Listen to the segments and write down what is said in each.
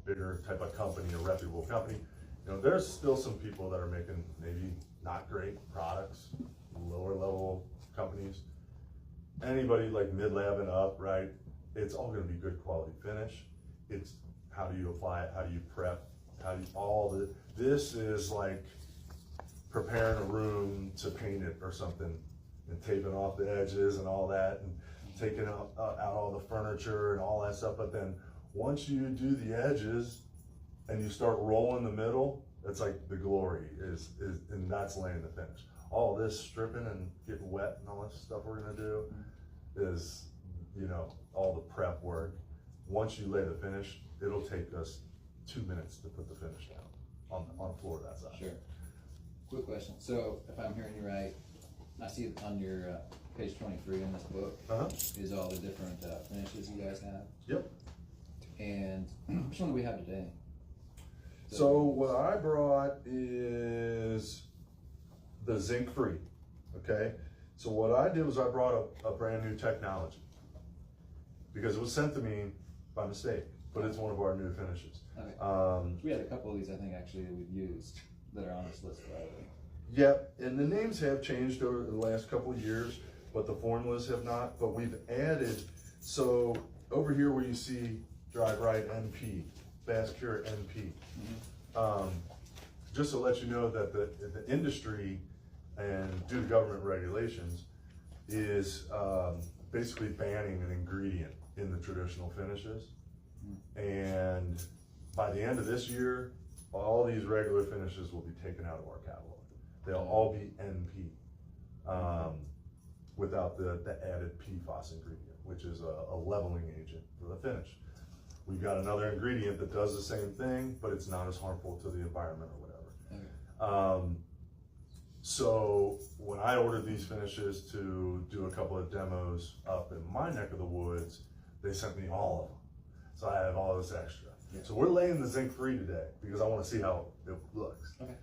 bigger type of company, a reputable company. You know, there's still some people that are making maybe not great products, lower level companies. Anybody like mid-lab and up, right? It's all gonna be good quality finish. It's how do you apply it? How do you prep? How do you, this is like preparing a room to paint it or something and taping off the edges and all that and taking out all the furniture and all that stuff. But then once you do the edges and you start rolling the middle, it's like the glory is and that's laying the finish. All this stripping and getting wet and all this stuff we're gonna do is, you know, all the prep work. Once you lay the finish, it'll take us 2 minutes to put the finish down on the floor that size. Sure. Quick question. So if I'm hearing you right, I see on your page 23 in this book is all the different finishes you guys have. Yep. And which one do we have today? So what I brought is the zinc free. Okay. So what I did was I brought a brand new technology because it was sent to me by mistake, but it's one of our new finishes. Okay. We had a couple of these, I think, actually, that we've used that are on this list already. Yep, and the names have changed over the last couple of years, but the formulas have not. But we've added, so over here where you see Drive Right NP, Fast Cure NP, just to let you know that the industry and due to government regulations is basically banning an ingredient in the traditional finishes. And by the end of this year, all these regular finishes will be taken out of our catalog. They'll all be NP without the added PFAS ingredient, which is a leveling agent for the finish. We've got another ingredient that does the same thing, but it's not as harmful to the environment or whatever. Okay. So when I ordered these finishes to do a couple of demos up in my neck of the woods, they sent me all of them. So I have all this extra. Yeah. So we're laying the zinc free today because I want to see how it looks. Okay.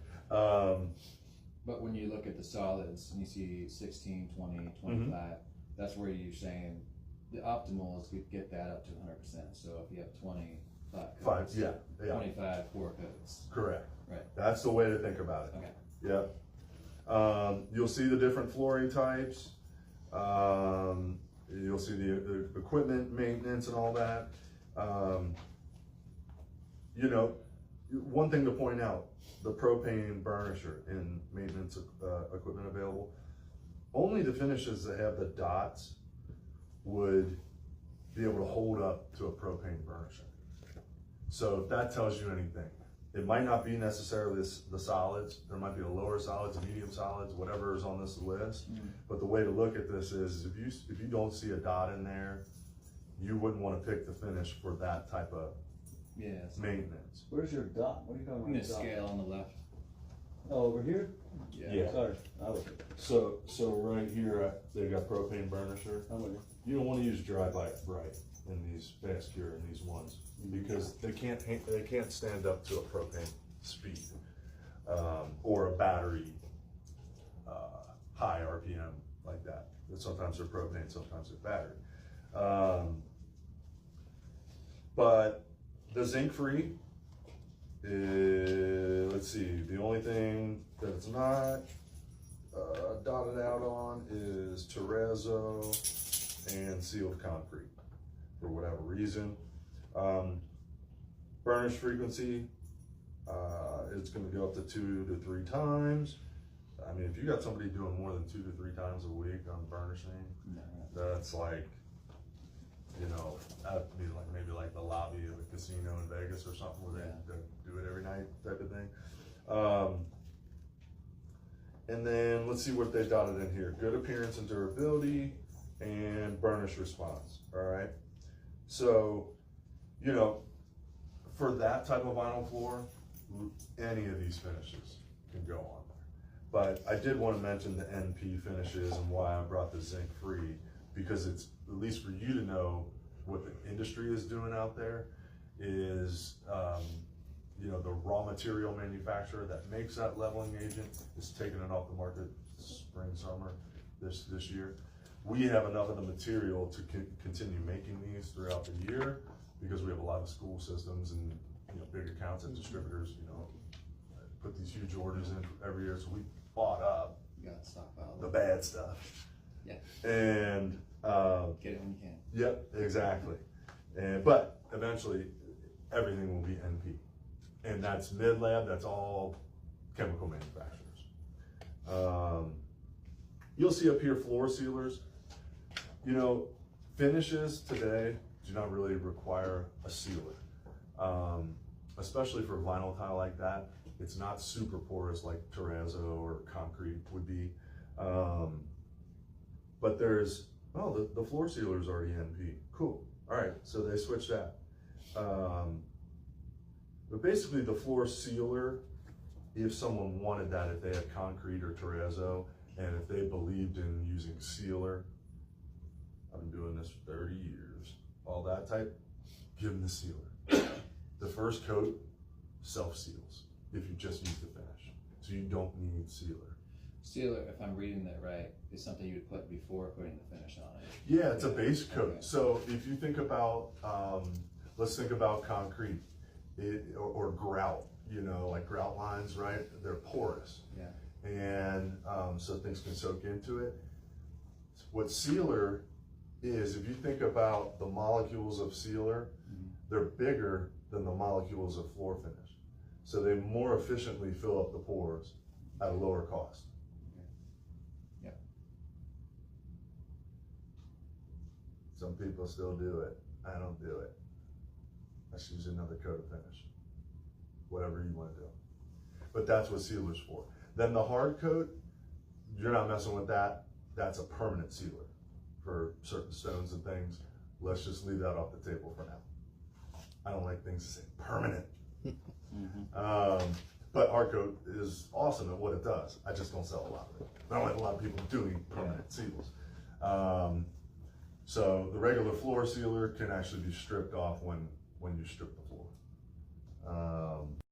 But when you look at the solids and you see 16, 20, 25, that's where you're saying the optimal is to get that up to 100%. So if you have 25 coats, 25 pour coats. Correct. Right. That's the way to think about it. Okay. Yep. You'll see the different flooring types. You'll see the equipment maintenance and all that. You know, one thing to point out, the propane burnisher in maintenance equipment available, only the finishes that have the dots would be able to hold up to a propane burnisher. So if that tells you anything, it might not be necessarily the solids. There might be the lower solids, medium solids, whatever is on this list. But the way to look at this is if you don't see a dot in there, you wouldn't want to pick the finish for that type of maintenance. Where's your dot? What are you talking about? The scale on the left. Oh, over here? Yeah. Sorry. So right here, they got propane burnisher. I'm with you. You don't want to use dry bright in these Fast Cure and these ones because they can't stand up to a propane speed or a battery high RPM like that. Sometimes they're propane, sometimes they're battery. But the zinc free, let's see, the only thing that it's not dotted out on is terrazzo and sealed concrete for whatever reason. Burnish frequency, it's going to go up to 2 to 3 times. I mean, if you got somebody doing more than 2 to 3 times a week on burnishing, that's like, you know, that'd be like maybe like the lobby of a casino in Vegas or something where they do it every night type of thing. And then let's see what they dotted in here. Good appearance and durability and burnish response, all right? So, you know, for that type of vinyl floor, any of these finishes can go on there. But I did want to mention the NP finishes and why I brought the zinc free, because it's, at least for you to know what the industry is doing out there, is, you know, the raw material manufacturer that makes that leveling agent is taking it off the market spring, summer this year. We have enough of the material to continue making these throughout the year because we have a lot of school systems and big accounts at distributors, put these huge orders in every year, so we bought up You got stockpile. the bad stuff. Yeah. And Get it when you can. yep, exactly. But eventually, everything will be NP, and that's mid-lab. That's all chemical manufacturers. You'll see up here floor sealers. Finishes today do not really require a sealer, especially for vinyl tile like that. It's not super porous like terrazzo or concrete would be. But there's, the floor sealer is already NP. Cool. All right, so they switched that. But basically the floor sealer, if someone wanted that, if they had concrete or terrazzo, and if they believed in using sealer, I've been doing this for 30 years, all that type, give them the sealer. The first coat self-seals if you just use the finish. So you don't need sealer. Sealer, if I'm reading that right, is something you would put before putting the finish on it. Yeah, it's a base coat. Okay. So if you think about, let's think about concrete or grout, like grout lines, right? They're porous. Yeah. And so things can soak into it. What sealer is, if you think about the molecules of sealer, they're bigger than the molecules of floor finish. So they more efficiently fill up the pores at a lower cost. Yep. Some people still do it. I don't do it. Let's use another coat of finish. Whatever you want to do. But that's what sealer's for. Then the hard coat, you're not messing with that. That's a permanent sealer for certain stones and things. Let's just leave that off the table for now. I don't like things to say permanent. But hard coat is awesome at what it does. I just don't sell a lot of it. I don't like a lot of people doing permanent seals. So the regular floor sealer can actually be stripped off when you strip the floor.